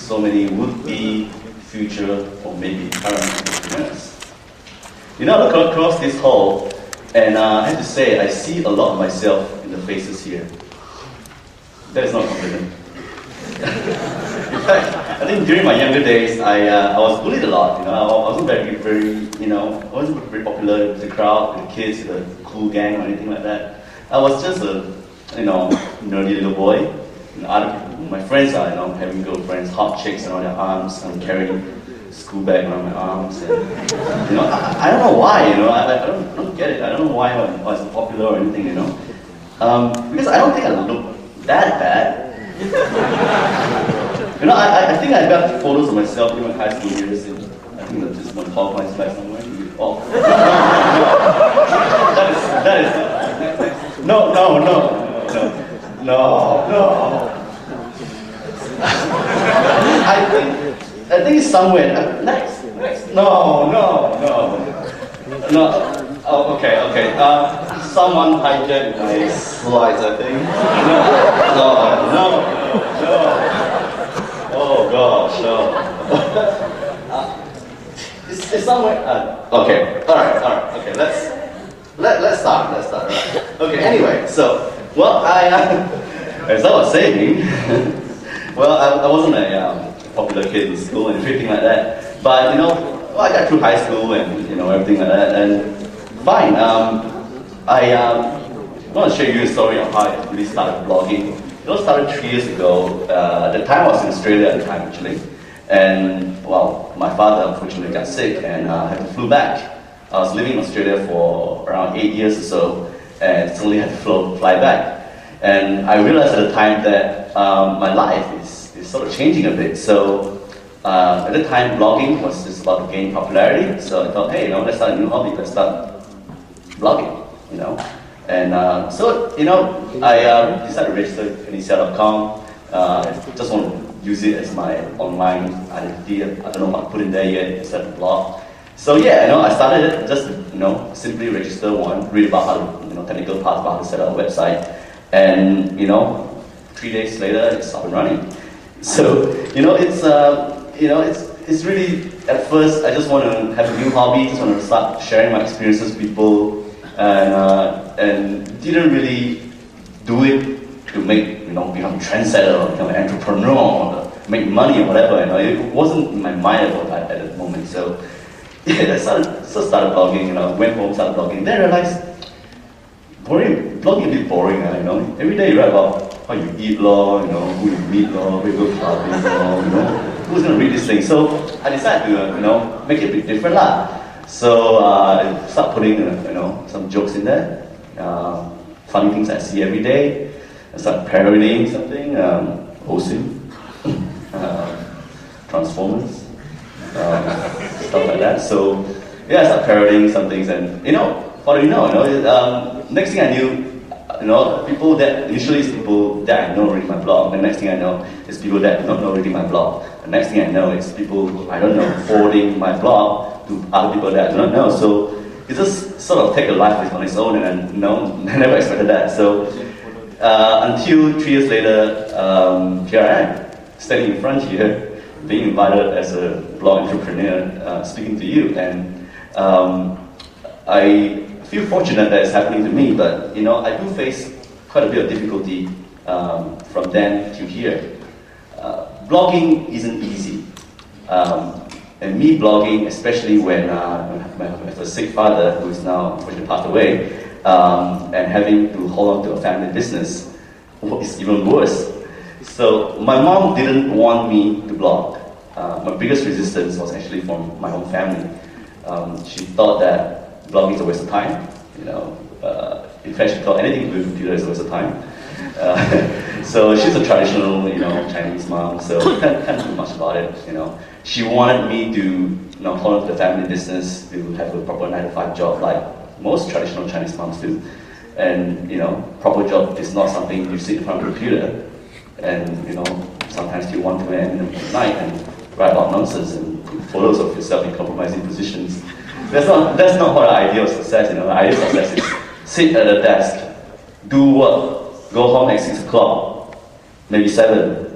so many would-be future or maybe current entrepreneurs. You know, I look across this hall, and I have to say, I see a lot of myself in the faces here. That is not confident. In fact, I think during my younger days, I was bullied a lot. You know, I wasn't very, I wasn't very popular with the crowd, with the kids, with the cool gang or anything like that. I was just a, nerdy little boy. And other people, my friends are, having girlfriends, hot chicks around their arms. I'm carrying school bag around my arms. And, I don't know why. I don't get it. I don't know why I was popular or anything. Because I don't think I look that bad. I think I got photos of myself in my high school years. I think that's just one PowerPoint slide somewhere. Oh, that is no. I think it's somewhere. Next. No. Oh, okay. Someone hijacked my slides, I think. No. Oh gosh, no. It's somewhere. Okay. All right. Okay. Let's start. Right. Okay. Anyway, so as I was saying, I wasn't a popular kid in school and everything like that. But I got through high school and everything like that, and fine. I want to share you a story of how I really started blogging. It all started 3 years ago. At the time I was in Australia at the time actually, and my father unfortunately got sick and I had to flew back. I was living in Australia for around 8 years or so, and suddenly had to fly back. And I realized at the time that my life is sort of changing a bit. So at the time, blogging was just about to gain popularity. So I thought, hey, let's start a new hobby. Let's start blogging, And I decided to register kennysia.com. Just want to use it as my online identity. I don't know what to put in there yet instead of blog. So I started it just simply register one, read about how technical parts about how to set up a website, and 3 days later it's up and running. So it's really, at first I just want to have a new hobby, just want to start sharing my experiences with people, and didn't really do it to make become a trendsetter or become an entrepreneur or make money or whatever. It wasn't in my mind at that moment. So I started blogging. Went home, started blogging. Then I realized blogging a bit boring. Every day you write about how you eat, who you meet, where you go clubbing, who's gonna read this thing? So I decided to make it a bit different lah. So I start putting some jokes in there, funny things I see every day. I start parodying something, OSIM, Transformers, stuff like that. So I start parodying some things, and next thing I knew, people that initially is people that I know reading my blog. The next thing I know is people that do not know reading my blog. The next thing I know is people I don't know forwarding my blog to other people that I do not know. So it just sort of take a life on its own, and I never expected that. So until 3 years later, here I am, standing in front here, being invited as a blog entrepreneur, speaking to you, and I feel fortunate that it's happening to me, but I do face quite a bit of difficulty from then to here. Blogging isn't easy, and me blogging, especially when I have a sick father who is now unfortunately passed away, and having to hold on to a family business is even worse. So my mom didn't want me to blog. My biggest resistance was actually from my own family. She thought that blogging is a waste of time. In fact, she thought anything to do with computer is a waste of time. So she's a traditional, Chinese mom, so can't do much about it. She wanted me to, hold on to the family business, to have a proper 9-to-5 job like most traditional Chinese moms do. And proper job is not something you sit in front of a computer and sometimes till 1 p.m. at night and write about nonsense and put photos of yourself in compromising positions. That's not what the idea of success. The idea of success is sit at a desk, do work, go home at 6 o'clock, maybe 7,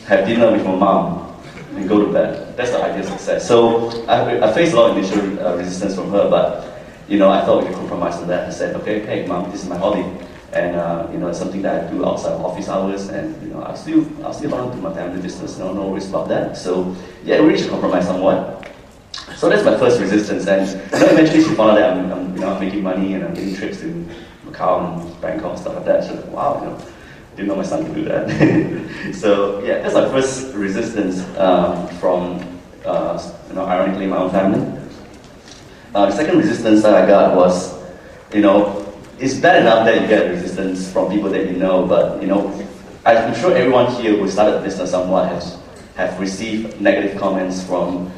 have dinner with my mom, and go to bed. That's the ideal success. So I faced a lot of initial resistance from her, but I thought we could compromise on that. I said, okay, hey, mom, this is my hobby, and it's something that I do outside of office hours, and I still want to do my family business. No worries about that. So yeah, we reached a compromise somewhat. So that's my first resistance, and eventually she found out that I'm making money and I'm getting trips to Macau and Bangkok and stuff like that. She was like, wow, didn't know my son could do that. So yeah, that's my first resistance from ironically my own family. The second resistance that I got was, it's bad enough that you get resistance from people that you know, but I'm sure everyone here who started a business somewhat have received negative comments from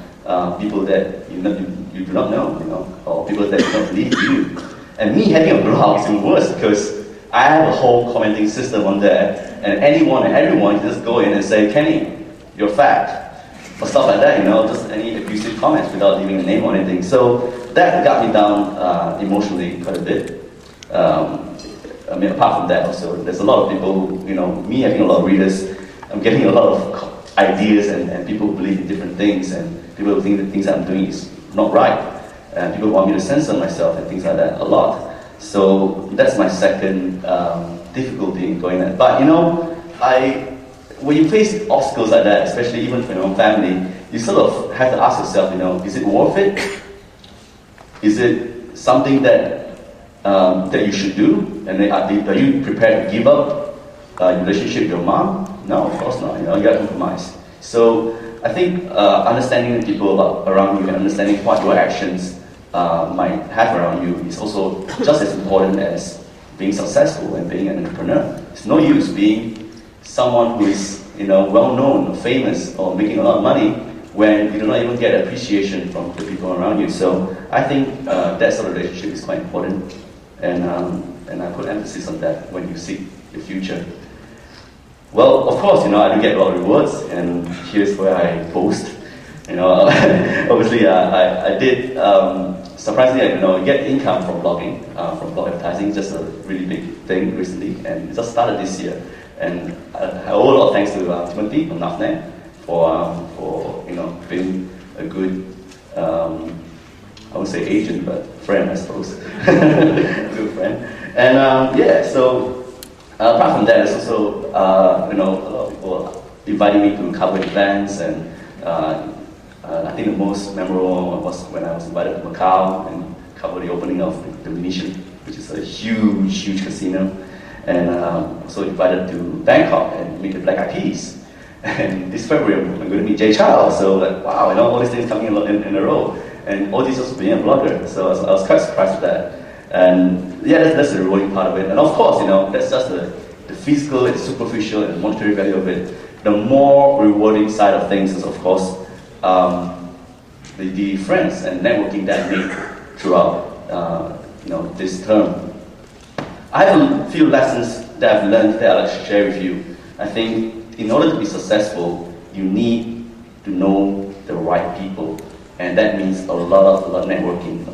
people that you do not know, or people that do not believe you. And me having a blog is even worse because I have a whole commenting system on there, and anyone and everyone can just go in and say, Kenny, you're fat, or stuff like that, just any abusive comments without leaving a name or anything. So that got me down emotionally quite a bit. Apart from that also, there's a lot of people, me having a lot of readers, I'm getting a lot of ideas and people who believe in different things, and people who think the things I'm doing is not right. And people want me to censor myself and things like that a lot. So that's my second difficulty in going there. But when you face obstacles like that, especially even for your own family, you sort of have to ask yourself, is it worth it? Is it something that you should do? And are you prepared to give up your relationship with your mom? No, of course not. You got to compromise. So I think understanding the people around you and understanding what your actions might have around you is also just as important as being successful and being an entrepreneur. It's no use being someone who is well-known or famous or making a lot of money when you do not even get appreciation from the people around you. So I think that sort of relationship is quite important, and I put emphasis on that when you seek your future. Well, of course, I do get a lot of rewards, and here's where I boast. Obviously, I did, surprisingly, get income from blogging, from blog advertising, just a really big thing recently, and it just started this year. And I owe a lot of thanks to Timothy from NAFNet for being a good, I would say agent, but friend, I suppose, good friend. And so apart from that, there's also a lot of people inviting me to cover events, and I think the most memorable one was when I was invited to Macau and covered the opening of the Venetian, which is a huge casino, and also invited to Bangkok and meet the Black Eyed Peas. And this February I'm going to meet Jay Chou, so like wow, all these things coming in a row, and all these also being a blogger. So I was quite surprised with that, and yeah, that's the rewarding part of it. And of course, that's just the physical and superficial and monetary value of it. The more rewarding side of things is, of course, the friends and networking that I made throughout this term. I have a few lessons that I've learned that I'd like to share with you. I think in order to be successful, you need to know the right people, and that means a lot of networking,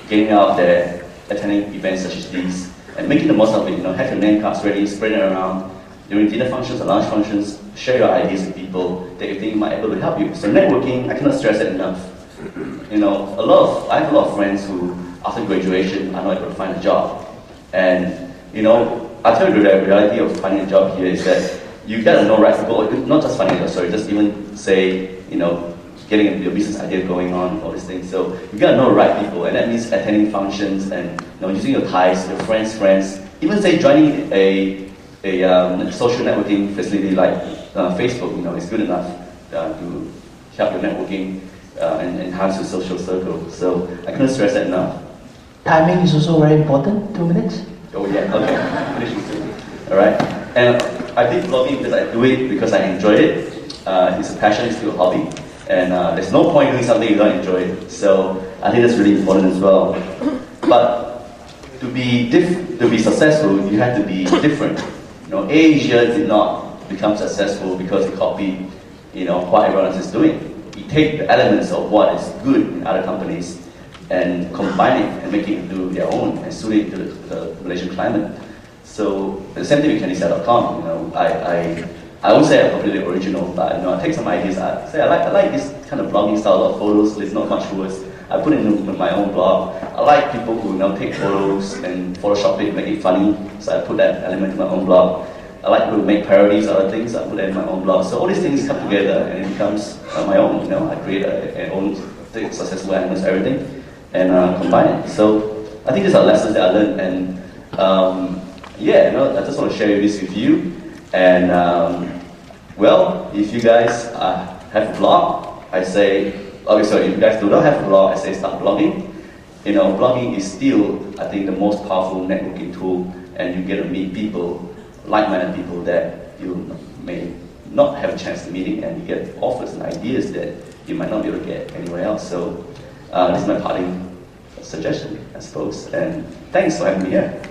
getting out there, attending events such as these, and making the most of it. Have your name cards ready, spread it around during dinner functions or lunch functions. Share your ideas with people that you think might be able to help you. So networking, I cannot stress it enough. I have a lot of friends who, after graduation, are not able to find a job. And I'll tell you the reality of finding a job here is that you gotta know right people, not just finding a job, sorry, just even say, getting your business idea going on, all these things. So you gotta know the right people, and that means attending functions and using your ties, your friends, even say joining a social networking facility like Facebook, is good enough to help your networking and enhance your social circle. So I couldn't stress that enough. Timing is also very important. 2 minutes. Oh yeah, okay. Finishing soon. All right. And I did blogging because I do it because I enjoy it. It's a passion, it's still a hobby, and there's no point doing something you don't enjoy it. So I think that's really important as well. But to be successful, you have to be different. Asia did not become successful because they copied, what everyone else is doing. You take the elements of what is good in other companies and combine it and make it into their own and suit it to the Malaysian climate. So the same thing with KennySia.com. I won't say I'm completely original, but you know, I take some ideas. I say I like this kind of blogging style of photos. There's not much words. I put it in my own blog. I like people who take photos and Photoshop it, make it funny. So I put that element in my own blog. I like people who make parodies of other things. I put that in my own blog. So all these things come together and it becomes my own. You know, I create an own successful almost everything and combine it. So I think these are lessons that I learned, and yeah, I just want to share this with you. And well, if you guys have a blog, I say, okay, sorry, if you guys do not have a blog, I say start blogging. Blogging is still, I think, the most powerful networking tool, and you get to meet people, like-minded people that you may not have a chance to meet, and you get offers and ideas that you might not be able to get anywhere else. So this is my parting suggestion, I suppose, and thanks for having me here.